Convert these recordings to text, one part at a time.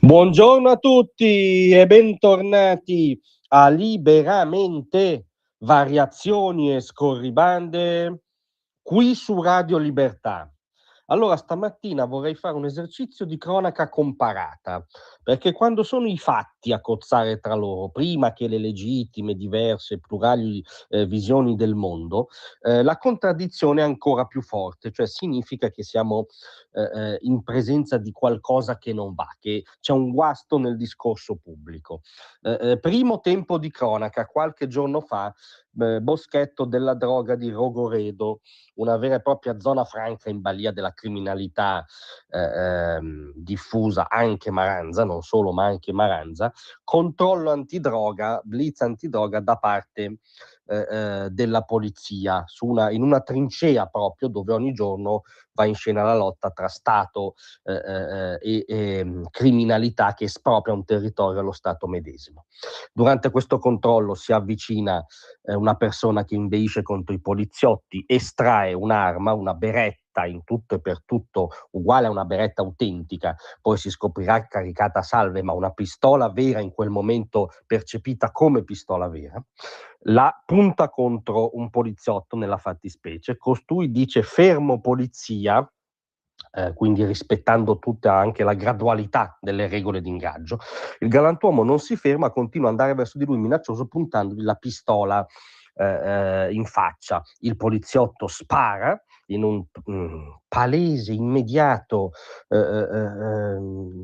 Buongiorno a tutti e bentornati a Liberamente, variazioni e scorribande qui su Radio Libertà. Allora, stamattina vorrei fare un esercizio di cronaca comparata, perché quando sono i fatti a cozzare tra loro, prima che le legittime, diverse, plurali visioni del mondo, la contraddizione è ancora più forte, cioè significa che siamo in presenza di qualcosa che non va, che c'è un guasto nel discorso pubblico. Primo tempo di cronaca, qualche giorno fa, boschetto della droga di Rogoredo, una vera e propria zona franca in balia della criminalità diffusa, anche Maranza, non solo ma anche Maranza, controllo antidroga, blitz antidroga da parte della polizia in una trincea proprio dove ogni giorno va in scena la lotta tra Stato e criminalità che espropria un territorio allo Stato medesimo. Durante questo controllo si avvicina una persona che inveisce contro i poliziotti, estrae un'arma, una beretta in tutto e per tutto uguale a una beretta autentica, poi si scoprirà caricata a salve, ma una pistola vera in quel momento percepita come pistola vera, la punta contro un poliziotto nella fattispecie, costui dice fermo polizia, quindi rispettando tutta anche la gradualità delle regole di ingaggio. Il galantuomo non si ferma, continua ad andare verso di lui minaccioso puntandogli la pistola in faccia. Il poliziotto spara in un palese, immediato,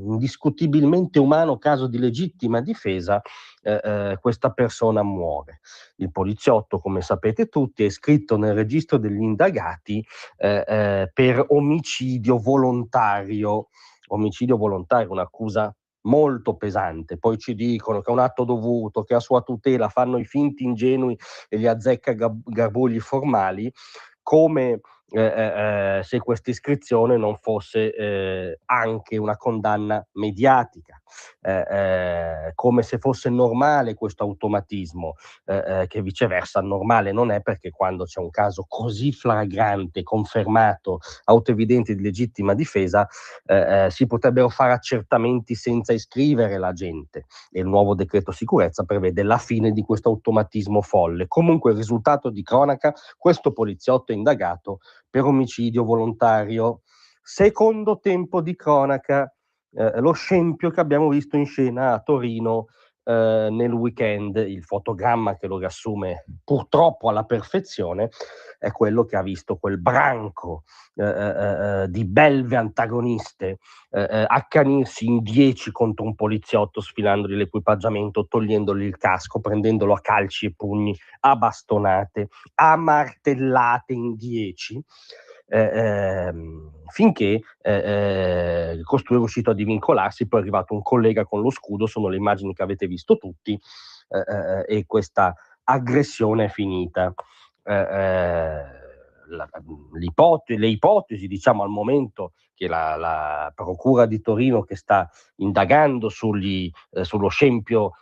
indiscutibilmente umano caso di legittima difesa, questa persona muore. Il poliziotto, come sapete tutti, è iscritto nel registro degli indagati per omicidio volontario. Omicidio volontario, un'accusa molto pesante. Poi ci dicono che è un atto dovuto, che a sua tutela fanno i finti ingenui e gli azzecca garbugli formali, come se questa iscrizione non fosse anche una condanna mediatica, come se fosse normale questo automatismo, che viceversa normale non è, perché quando c'è un caso così flagrante, confermato, autoevidente di legittima difesa, si potrebbero fare accertamenti senza iscrivere la gente, e il nuovo decreto sicurezza prevede la fine di questo automatismo folle. Comunque il risultato di cronaca: questo poliziotto è indagato per omicidio volontario. Secondo tempo di cronaca, lo scempio che abbiamo visto in scena a Torino nel weekend. Il fotogramma che lo riassume purtroppo alla perfezione è quello che ha visto quel branco di belve antagoniste accanirsi in 10 contro un poliziotto, sfilandogli l'equipaggiamento, togliendogli il casco, prendendolo a calci e pugni, a bastonate, a martellate in 10, finché costui è riuscito a divincolarsi. Poi è arrivato un collega con lo scudo, sono le immagini che avete visto tutti, e questa aggressione è finita. Le ipotesi, diciamo, al momento, che la Procura di Torino, che sta indagando sullo scempio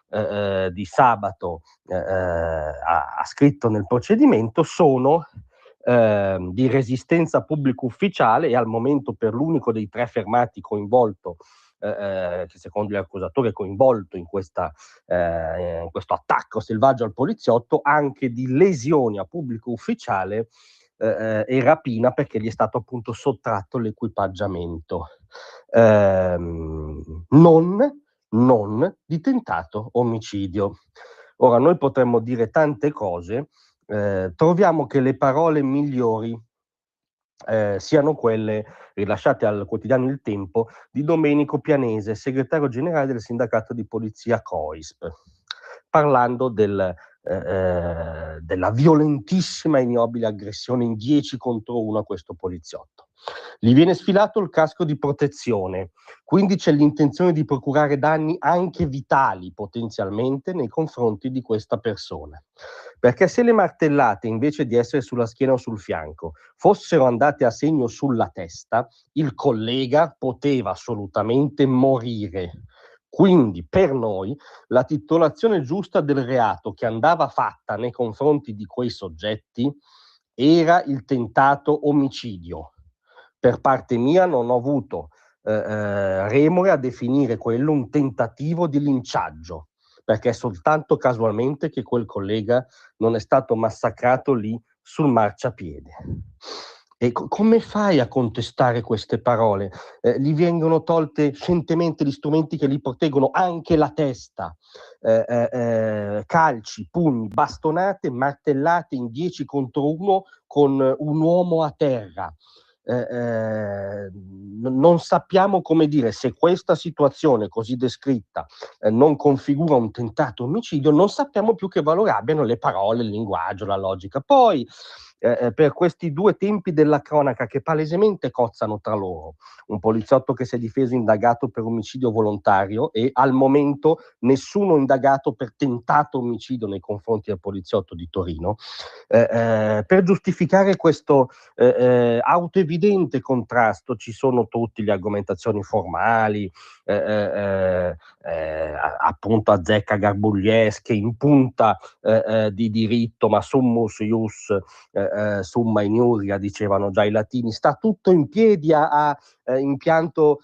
di sabato, ha scritto nel procedimento, sono di resistenza pubblico ufficiale, e al momento per l'unico dei 3 fermati coinvolto, che secondo gli accusatori è coinvolto in questo attacco selvaggio al poliziotto, anche di lesioni a pubblico ufficiale e rapina, perché gli è stato appunto sottratto l'equipaggiamento, non di tentato omicidio. Ora, noi potremmo dire tante cose, troviamo che le parole migliori siano quelle rilasciate al quotidiano Il Tempo di Domenico Pianese, segretario generale del sindacato di polizia COISP, parlando della violentissima e ignobile aggressione in 10 contro 1 a questo poliziotto. Gli viene sfilato il casco di protezione, quindi c'è l'intenzione di procurare danni anche vitali potenzialmente nei confronti di questa persona. Perché se le martellate, invece di essere sulla schiena o sul fianco, fossero andate a segno sulla testa, il collega poteva assolutamente morire. Quindi per noi la titolazione giusta del reato che andava fatta nei confronti di quei soggetti era il tentato omicidio. Per parte mia non ho avuto remore a definire quello un tentativo di linciaggio, perché è soltanto casualmente che quel collega non è stato massacrato lì sul marciapiede. E come fai a contestare queste parole? Gli vengono tolte scientemente gli strumenti che gli proteggono, anche la testa, calci, pugni, bastonate, martellate in 10 contro 1 con un uomo a terra. Non sappiamo come dire, se questa situazione così descritta non configura un tentato omicidio, non sappiamo più che valore abbiano le parole, il linguaggio, la logica. Poi per questi due tempi della cronaca che palesemente cozzano tra loro, un poliziotto che si è difeso indagato per omicidio volontario e al momento nessuno indagato per tentato omicidio nei confronti del poliziotto di Torino, per giustificare questo autoevidente contrasto ci sono tutte le argomentazioni formali, appunto azzecca garbugliesche, in punta di diritto, ma summus ius summa iniuria, dicevano già i latini, sta tutto in piedi a impianto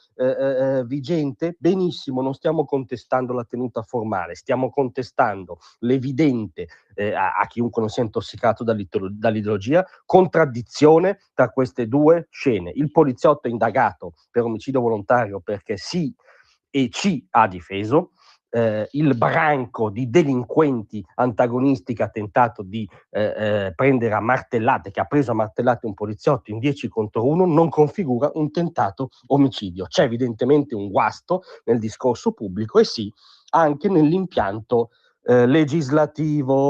vigente? Benissimo, non stiamo contestando la tenuta formale, stiamo contestando l'evidente, a chiunque non sia intossicato dall'ideologia, contraddizione tra queste due scene. Il poliziotto è indagato per omicidio volontario perché sì e ci ha difeso, il branco di delinquenti antagonisti che ha tentato di prendere a martellate, che ha preso a martellate un poliziotto in 10 contro 1, non configura un tentato omicidio. C'è evidentemente un guasto nel discorso pubblico e sì, anche nell'impianto legislativo.